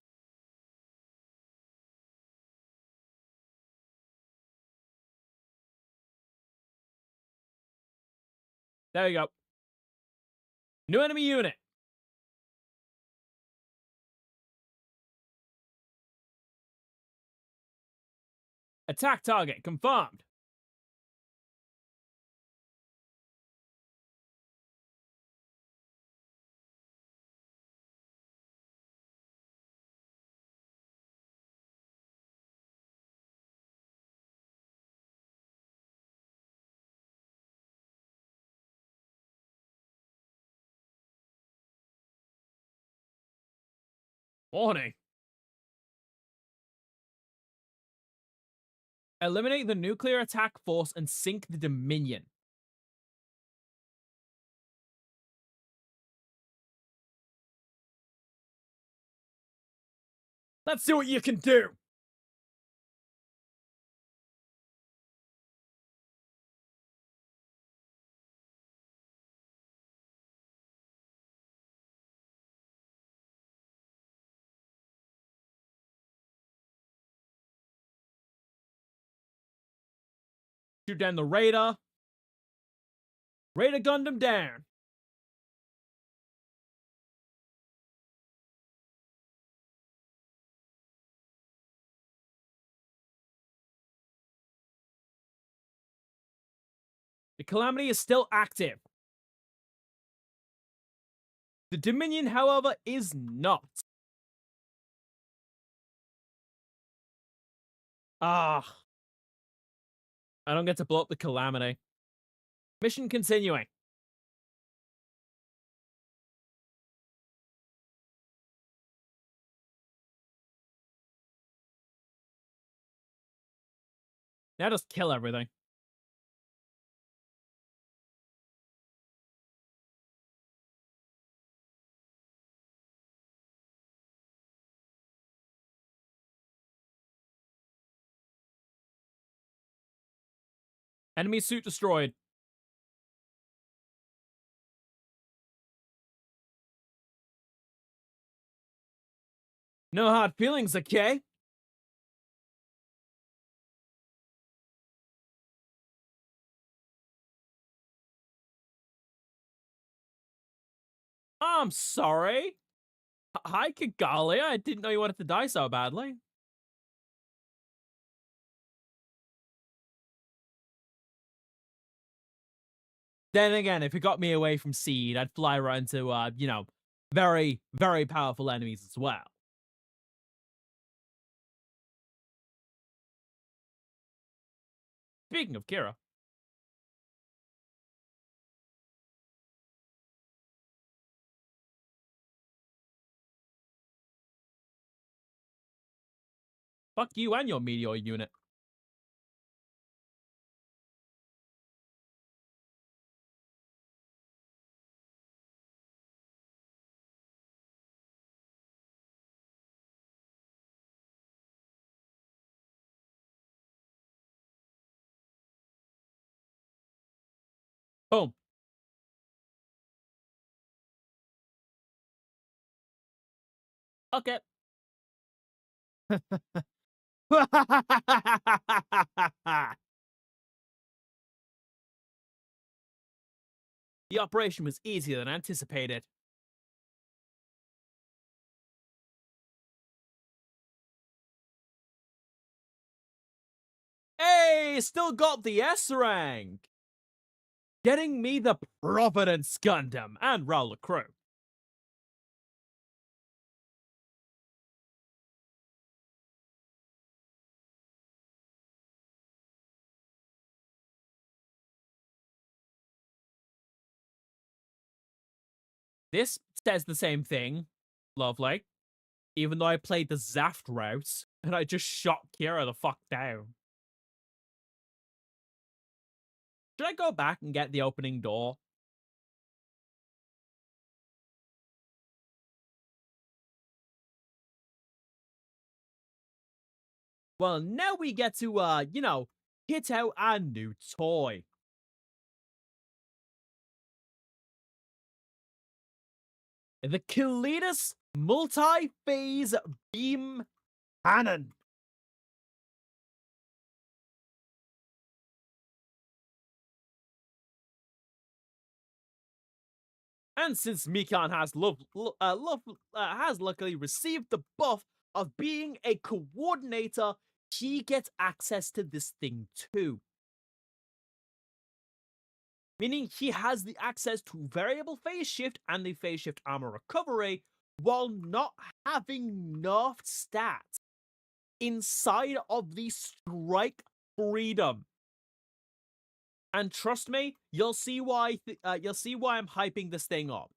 There we go. New enemy unit. Attack target confirmed. Warning. Eliminate the nuclear attack force and sink the Dominion. Let's see what you can do! Shoot down the Raider. Raider Gundam down. The Calamity is still active. The Dominion, however, is not. Ah. I don't get to blow up the Calamity. Mission continuing. Now just kill everything. Enemy suit destroyed. No hard feelings, okay? I'm sorry. Hi, Kigali. I didn't know you wanted to die so badly. Then again, if it got me away from Seed, I'd fly right into, very, very powerful enemies as well. Speaking of Kira. Fuck you and your meteor unit. Boom. Okay. The operation was easier than anticipated. Hey, still got the S rank. Getting me the Providence Gundam and Rowler Crew. This says the same thing. Lovely. Even though I played the Zaft route and I just shot Kira the fuck down. Should I go back and get the opening door? Well, now we get to, hit out our new toy. The Kalidas Multi-Phase Beam Cannon. And since Mikan has luckily received the buff of being a coordinator, he gets access to this thing too. Meaning he has the access to variable phase shift and the phase shift armor recovery while not having nerfed stats inside of the strike freedom. And trust me, you'll see why I'm hyping this thing up.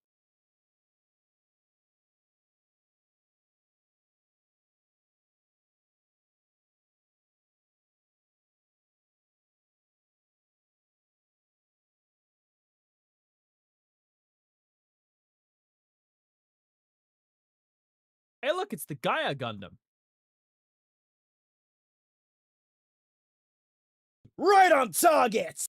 Hey, look, it's the Gaia Gundam. Right on target!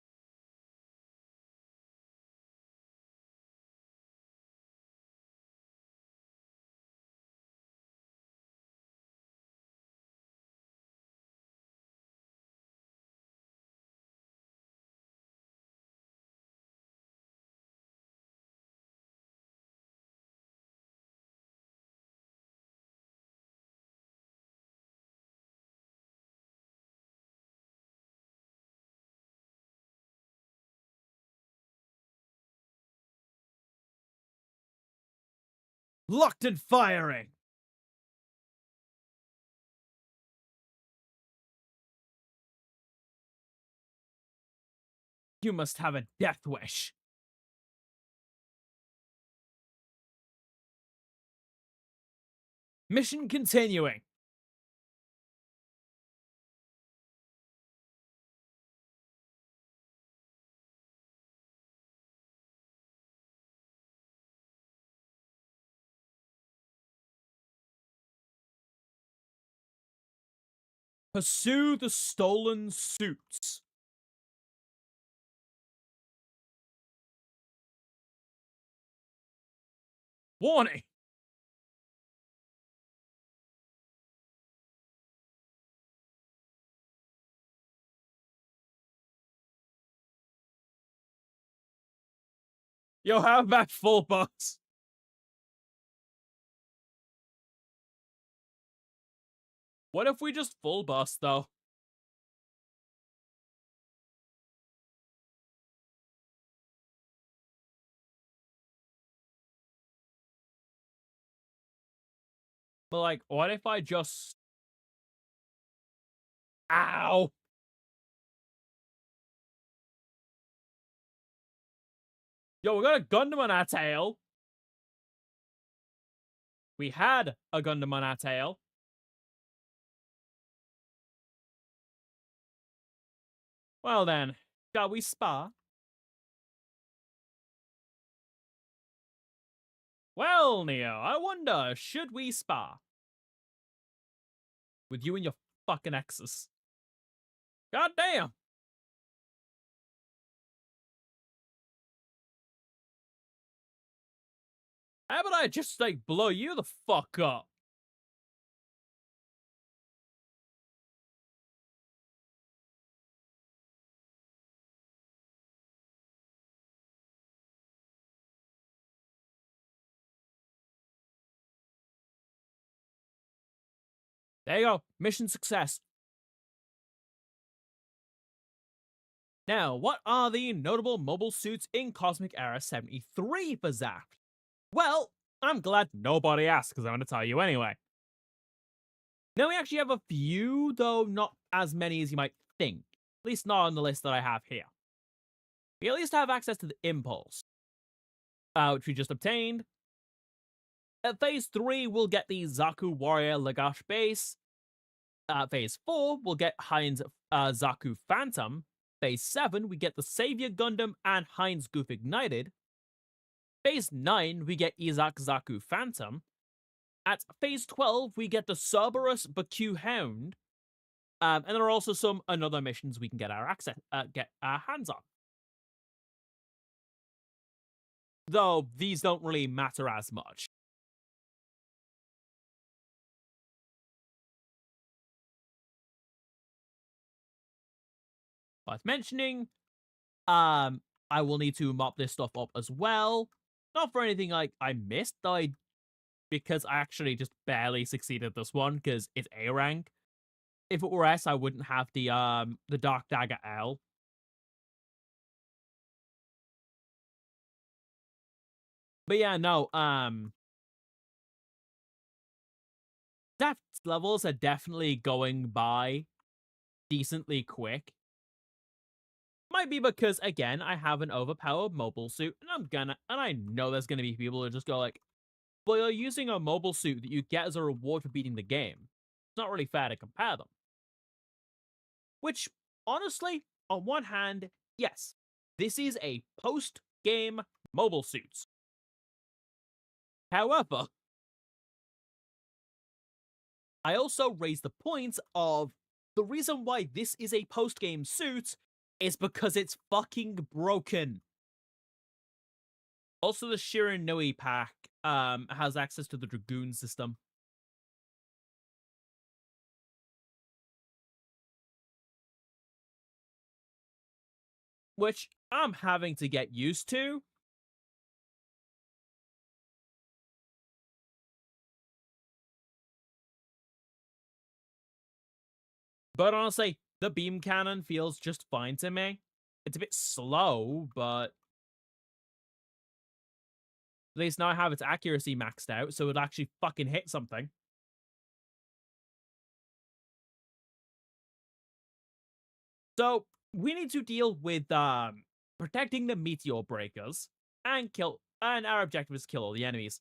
Locked and firing! You must have a death wish. Mission continuing. Pursue the stolen suits. Warning! Yo, how about full bus? What if we just full bus, though? But, like, what if I just... Ow! Yo, we got a Gundam on our tail. We had a Gundam on our tail. Well then, shall we spar? Well, Neo, I wonder, should we spar? With you and your fucking exes. God damn! How about I just, like, blow you the fuck up? There you go. Mission success. Now, what are the notable mobile suits in Cosmic Era 73 for Zaft? Well, I'm glad nobody asked, because I'm going to tell you anyway. Now, we actually have a few, though not as many as you might think. At least not on the list that I have here. We at least have access to the Impulse, which we just obtained. At Phase 3, we'll get the Zaku Warrior Lagash base. Phase 4, we'll get Heinz Zaku Phantom. Phase 7, we get the Savior Gundam and Heinz Goof Ignited. Phase 9, we get Izak Zaku Phantom. At Phase 12, we get the Cerberus Baku Hound. And there are also some another missions we can get our hands on. Though these don't really matter as much. Worth mentioning, I will need to mop this stuff up as well. Not for anything like I missed, though because I actually just barely succeeded this one because it's A rank. If it were S, I wouldn't have the Dark Dagger L. But yeah, no, depth levels are definitely going by decently quick. Might be because, again, I have an overpowered mobile suit, and I know there's gonna be people who just go like, well, you're using a mobile suit that you get as a reward for beating the game. It's not really fair to compare them. Which, honestly, on one hand, yes, this is a post-game mobile suit. However, I also raise the point of the reason why this is a post-game suit is because it's fucking broken. Also, the Shiranui pack has access to the Dragoon system. Which I'm having to get used to. But honestly, the beam cannon feels just fine to me. It's a bit slow, but at least now I have its accuracy maxed out, so it actually fucking hit something. So we need to deal with protecting the meteor breakers and our objective is kill all the enemies.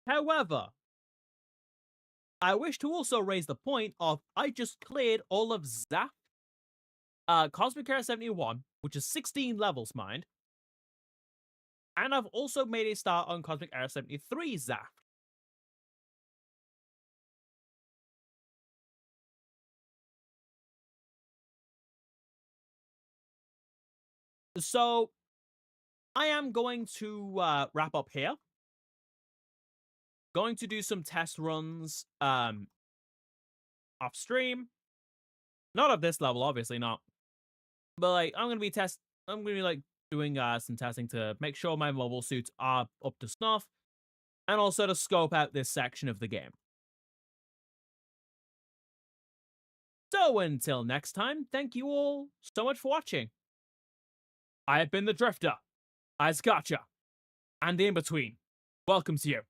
However, I wish to also raise the point of I just cleared all of Zaf, Cosmic Era 71, which is 16 levels, mind. And I've also made a start on Cosmic Era 73 Zaf. So I am going to wrap up here. Going to do some test runs off stream. Not of this level, obviously not. But like I'm gonna be doing some testing to make sure my mobile suits are up to snuff, and also to scope out this section of the game. So until next time, thank you all so much for watching. I have been the Drifter, Gotcha, and the In-Between. Welcome to you.